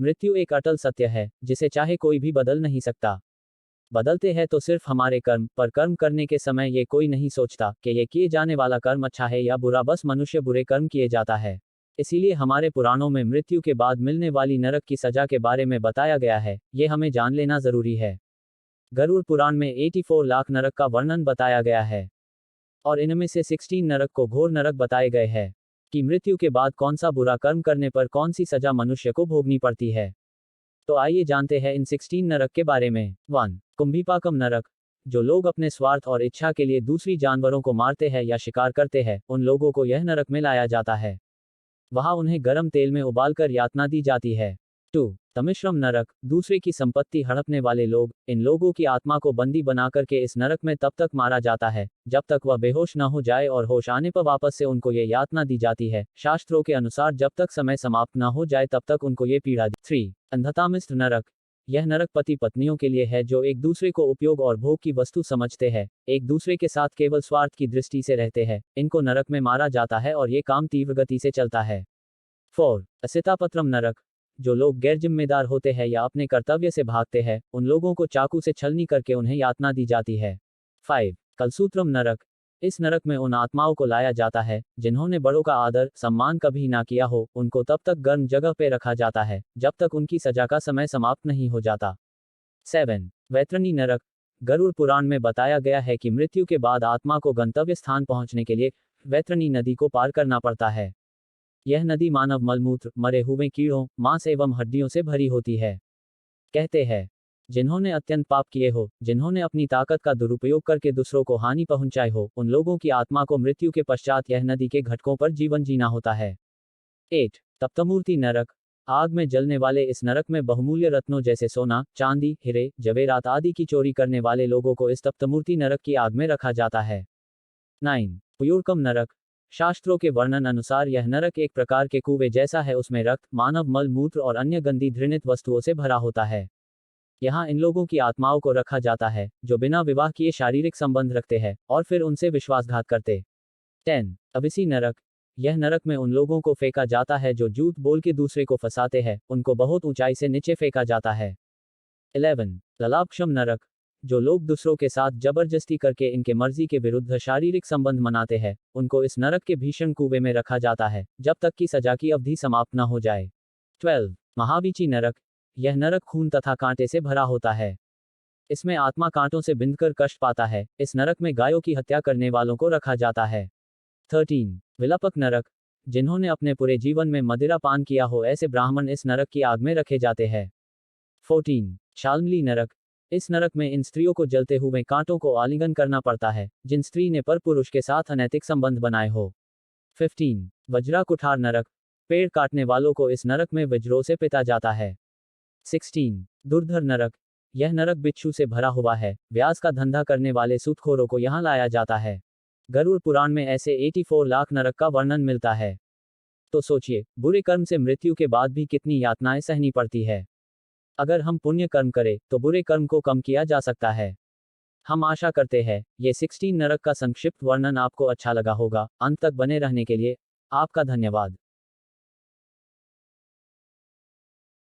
मृत्यु एक अटल सत्य है जिसे चाहे कोई भी बदल नहीं सकता। बदलते हैं तो सिर्फ हमारे कर्म, पर कर्म करने के समय ये कोई नहीं सोचता कि ये किए जाने वाला कर्म अच्छा है या बुरा, बस मनुष्य बुरे कर्म किए जाता है। इसीलिए हमारे पुराणों में मृत्यु के बाद मिलने वाली नरक की सजा के बारे में बताया गया है, ये हमें जान लेना जरूरी है। गरुड़ पुराण में 84 लाख नरक का वर्णन बताया गया है और इनमें से 16 नरक को घोर नरक बताए गए हैं कि मृत्यु के बाद कौन सा बुरा कर्म करने पर कौन सी सजा मनुष्य को भोगनी पड़ती है। तो आइए जानते हैं इन 16 नरक के बारे में। 1. कुंभीपाकम नरक। जो लोग अपने स्वार्थ और इच्छा के लिए दूसरी जानवरों को मारते हैं या शिकार करते हैं, उन लोगों को यह नरक में लाया जाता है। वहां उन्हें गर्म तेल में उबालकर यातना दी जाती है। 2. तमिश्रम नरक। दूसरे की संपत्ति हड़पने वाले लोग, इन लोगों की आत्मा को बंदी बनाकर के इस नरक में तब तक मारा जाता है जब तक वह बेहोश न हो जाए और होश आने पर वापस से उनको ये यातना दी जाती है। शास्त्रों के अनुसार जब तक समय समाप्त न हो जाए तब तक उनको ये पीड़ा दी। 3. अंधतामिष्ठ नरक। यह नरक पति पत्नियों के लिए है जो एक दूसरे को उपयोग और भोग की वस्तु समझते हैं, एक दूसरे के साथ केवल स्वार्थ की दृष्टि से रहते हैं। इनको नरक में मारा जाता है और ये काम तीव्र गति से चलता है। 4. असितापत्रम नरक। जो लोग गैर जिम्मेदार होते हैं या अपने कर्तव्य से भागते हैं, उन लोगों को चाकू से छलनी करके उन्हें यातना दी जाती है। 5. कलसूत्रम नरक। इस नरक में उन आत्माओं को लाया जाता है जिन्होंने बड़ों का आदर सम्मान कभी ना किया हो। उनको तब तक गर्म जगह पे रखा जाता है जब तक उनकी सजा का समय समाप्त नहीं हो जाता। 7. वैतरणी नरक। गरुड़ पुराण में बताया गया है कि मृत्यु के बाद आत्मा को गंतव्य स्थान पहुंचने के लिए वैतरणी नदी को पार करना पड़ता है। यह नदी मानव मलमूत्र, मरे हुए कीड़ों, मांस एवं हड्डियों से भरी होती है। कहते हैं, जिन्होंने अत्यंत पाप किए हो, जिन्होंने अपनी ताकत का दुरुपयोग करके दूसरों को हानि पहुंचाई हो, उन लोगों की आत्मा को मृत्यु के पश्चात यह नदी के घटकों पर जीवन जीना होता है। 8. तप्तमूर्ति नरक। आग में जलने वाले इस नरक में बहुमूल्य रत्नों जैसे सोना, चांदी, हीरे, जवेरात आदि की चोरी करने वाले लोगों को इस तप्तमूर्ति नरक की आग में रखा जाता है। 9. पुयूरकम नरक। शास्त्रों के वर्णन अनुसार यह नरक एक प्रकार के कुएं जैसा है। उसमें रक्त, मानव मल मूत्र और अन्य गंदी घृणित वस्तुओं से भरा होता है। यहाँ इन लोगों की आत्माओं को रखा जाता है जो बिना विवाह किए शारीरिक संबंध रखते हैं और फिर उनसे विश्वासघात करते। 10. अविसी नरक। यह नरक में उन लोगों को फेंका जाता है जो झूठ बोल के दूसरे को फंसाते हैं, उनको बहुत ऊंचाई से नीचे फेंका जाता है। 11. ललापक्षम नरक। जो लोग दूसरों के साथ जबरदस्ती करके इनके मर्जी के विरुद्ध शारीरिक संबंध मनाते हैं, उनको इस नरक के भीषण कुएं में रखा जाता है जब तक कि सजा की अवधि समाप्त न हो जाए। 12. महावीची नरक। यह नरक खून तथा कांटे से भरा होता है। इसमें आत्मा कांटों से बिंधकर कष्ट पाता है। इस नरक में गायों की हत्या करने वालों को रखा जाता है। 13. विलापक नरक। जिन्होंने अपने पूरे जीवन में मदिरा पान किया हो, ऐसे ब्राह्मण इस नरक की आग में रखे जाते हैं। 14. शाल्मली नरक। इस नरक में इन स्त्रियों को जलते हुए कांटों को आलिंगन करना पड़ता है जिन स्त्री ने पर पुरुष के साथ अनैतिक संबंध बनाए हो। 15. वज्रा कुठार नरक। पेड़ काटने वालों को इस नरक में वज्रों से पिटा जाता है। 16. दुर्धर नरक। यह नरक बिच्छू से भरा हुआ है। व्यास का धंधा करने वाले सूदखोरों को यहाँ लाया जाता है। गरुड़ पुराण में ऐसे 84 लाख नरक का वर्णन मिलता है। तो सोचिए, बुरे कर्म से मृत्यु के बाद भी कितनी यातनाएं सहनी पड़ती है। अगर हम पुण्य कर्म करें तो बुरे कर्म को कम किया जा सकता है। हम आशा करते हैं ये 16 नरक का संक्षिप्त वर्णन आपको अच्छा लगा होगा। अंत तक बने रहने के लिए आपका धन्यवाद।